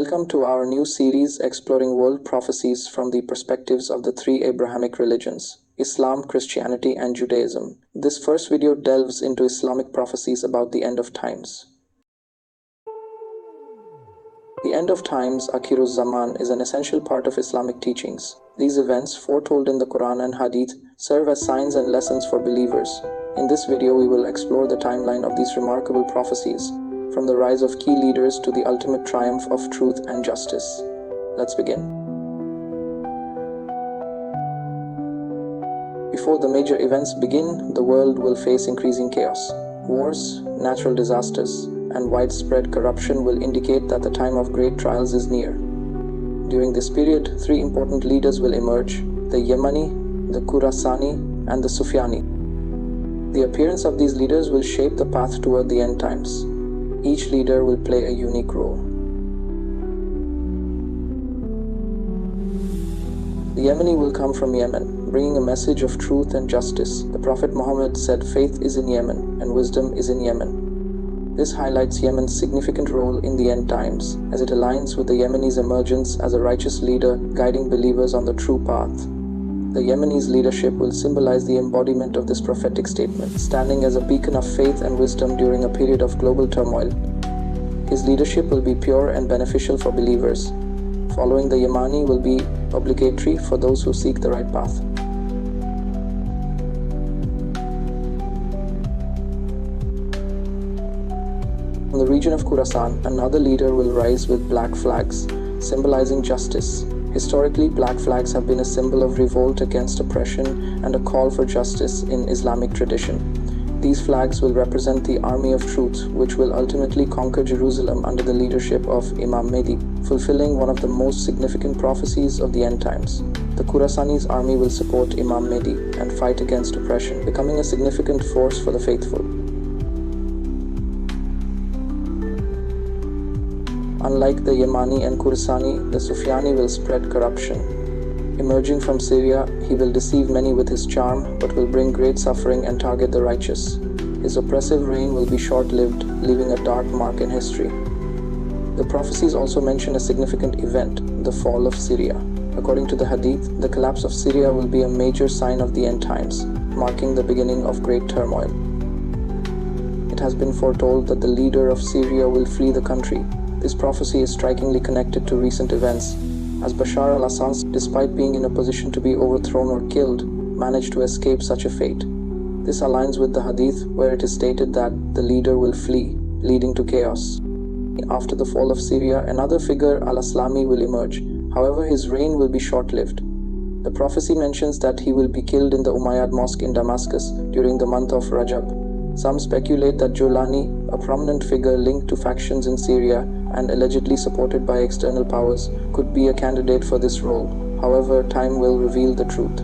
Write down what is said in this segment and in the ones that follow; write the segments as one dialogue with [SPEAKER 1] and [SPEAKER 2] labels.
[SPEAKER 1] Welcome to our new series exploring world prophecies from the perspectives of the three Abrahamic religions, Islam, Christianity, and Judaism. This first video delves into Islamic prophecies about the end of times. The end of times, Akhiruz Zaman, is an essential part of Islamic teachings. These events, foretold in the Quran and Hadith, serve as signs and lessons for believers. In this video, we will explore the timeline of these remarkable prophecies, from the rise of key leaders to the ultimate triumph of truth and justice. Let's begin. Before the major events begin, the world will face increasing chaos. Wars, natural disasters, and widespread corruption will indicate that the time of great trials is near. During this period, three important leaders will emerge: the Yemani, the Khurasani, and the Sufyani. The appearance of these leaders will shape the path toward the end times. Each leader will play a unique role. The Yemani will come from Yemen, bringing a message of truth and justice. The Prophet Muhammad said faith is in Yemen and wisdom is in Yemen. This highlights Yemen's significant role in the end times, as it aligns with the Yemeni's emergence as a righteous leader guiding believers on the true path. The Yemeni's leadership will symbolize the embodiment of this prophetic statement, standing as a beacon of faith and wisdom during a period of global turmoil. His leadership will be pure and beneficial for believers. Following the Yemani will be obligatory for those who seek the right path. In the region of Khurasan, another leader will rise with black flags, symbolizing justice. Historically, black flags have been a symbol of revolt against oppression and a call for justice in Islamic tradition. These flags will represent the army of truth, which will ultimately conquer Jerusalem under the leadership of Imam Mehdi, fulfilling one of the most significant prophecies of the end times. The Khurasani's army will support Imam Mehdi and fight against oppression, becoming a significant force for the faithful. Unlike the Yemani and Khurasani, the Sufyani will spread corruption. Emerging from Syria, he will deceive many with his charm, but will bring great suffering and target the righteous. His oppressive reign will be short-lived, leaving a dark mark in history. The prophecies also mention a significant event, the fall of Syria. According to the Hadith, the collapse of Syria will be a major sign of the end times, marking the beginning of great turmoil. It has been foretold that the leader of Syria will flee the country. This prophecy is strikingly connected to recent events, as Bashar al-Assad, despite being in a position to be overthrown or killed, managed to escape such a fate. This aligns with the Hadith, where it is stated that the leader will flee, leading to chaos. After the fall of Syria, another figure, al-Aslami, will emerge. However, his reign will be short-lived. The prophecy mentions that he will be killed in the Umayyad mosque in Damascus during the month of Rajab. Some speculate that Jolani, a prominent figure linked to factions in Syria and allegedly supported by external powers, could be a candidate for this role. However, time will reveal the truth.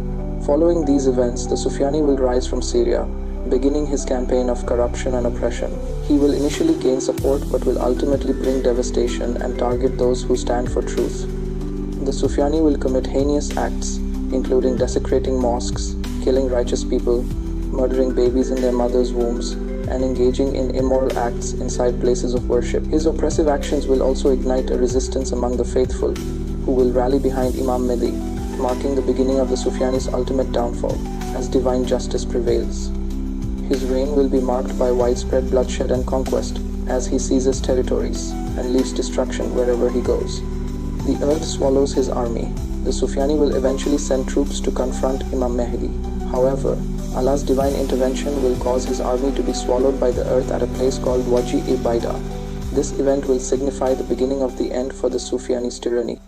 [SPEAKER 1] Following these events, the Sufyani will rise from Syria, beginning his campaign of corruption and oppression. He will initially gain support but will ultimately bring devastation and target those who stand for truth. The Sufyani will commit heinous acts, including desecrating mosques, killing righteous people, murdering babies in their mothers' wombs, and engaging in immoral acts inside places of worship. His oppressive actions will also ignite a resistance among the faithful, who will rally behind Imam Mehdi, marking the beginning of the Sufyani's ultimate downfall, as divine justice prevails. His reign will be marked by widespread bloodshed and conquest, as he seizes territories and leaves destruction wherever he goes. The earth swallows his army. The Sufyani will eventually send troops to confront Imam Mehdi. However, Allah's divine intervention will cause his army to be swallowed by the earth at a place called Wadi-e-Baida. This event will signify the beginning of the end for the Sufyani's tyranny.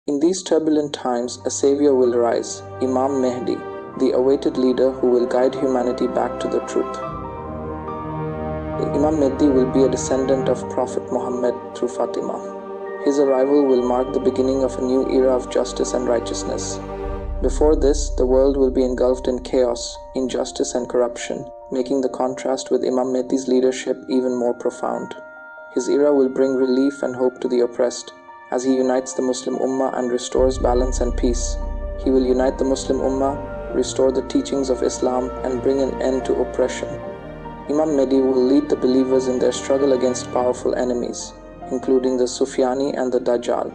[SPEAKER 1] In these turbulent times, a savior will rise, Imam Mehdi, the awaited leader who will guide humanity back to the truth. Imam Mehdi will be a descendant of Prophet Muhammad through Fatima. His arrival will mark the beginning of a new era of justice and righteousness. Before this, the world will be engulfed in chaos, injustice, and corruption, making the contrast with Imam Mehdi's leadership even more profound. His era will bring relief and hope to the oppressed, as he unites the Muslim Ummah and restores balance and peace. He will unite the Muslim Ummah, restore the teachings of Islam, and bring an end to oppression. Imam Mehdi will lead the believers in their struggle against powerful enemies. including the Sufyani and the Dajjal.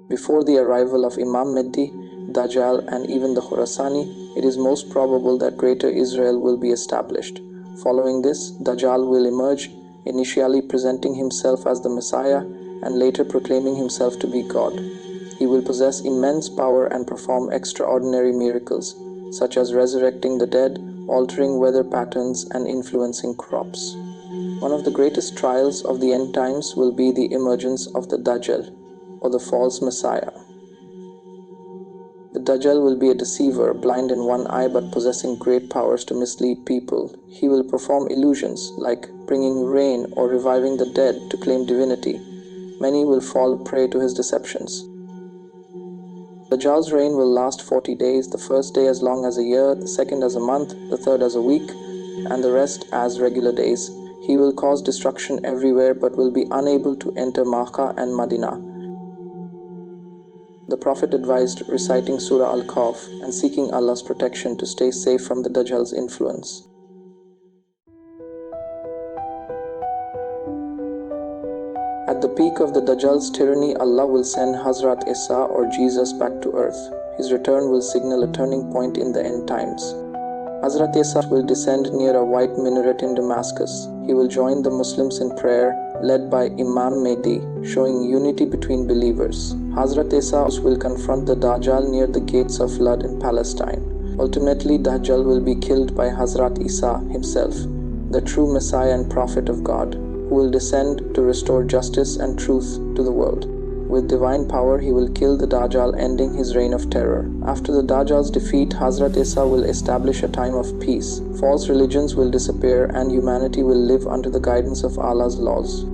[SPEAKER 1] Before the arrival of Imam Mehdi, Dajjal, and even the Khurasani, it is most probable that Greater Israel will be established. Following this, Dajjal will emerge, initially presenting himself as the Messiah and later proclaiming himself to be God. He will possess immense power and perform extraordinary miracles, such as resurrecting the dead, altering weather patterns, and influencing crops. One of the greatest trials of the end times will be the emergence of the Dajjal, or the false Messiah. The Dajjal will be a deceiver, blind in one eye but possessing great powers to mislead people. He will perform illusions like bringing rain or reviving the dead to claim divinity. Many will fall prey to his deceptions. Dajjal's reign will last 40 days, the first day as long as a year, the second as a month, the third as a week, and the rest as regular days. He will cause destruction everywhere but will be unable to enter Makkah and Medina. The Prophet advised reciting Surah Al-Kahf and seeking Allah's protection to stay safe from the Dajjal's influence. At the peak of the Dajjal's tyranny, Allah will send Hazrat Esa or Jesus back to earth. His return will signal a turning point in the end times. Hazrat Esa will descend near a white minaret in Damascus. He will join the Muslims in prayer, led by Imam Mehdi, showing unity between believers. Hazrat Esa will confront the Dajjal near the gates of Lud in Palestine. Ultimately, Dajjal will be killed by Hazrat Esa himself, the true Messiah and Prophet of God, who will descend to restore justice and truth to the world. With divine power, he will kill the Dajjal, ending his reign of terror. After the Dajjal's defeat, Hazrat Esa will establish a time of peace. False religions will disappear and humanity will live under the guidance of Allah's laws.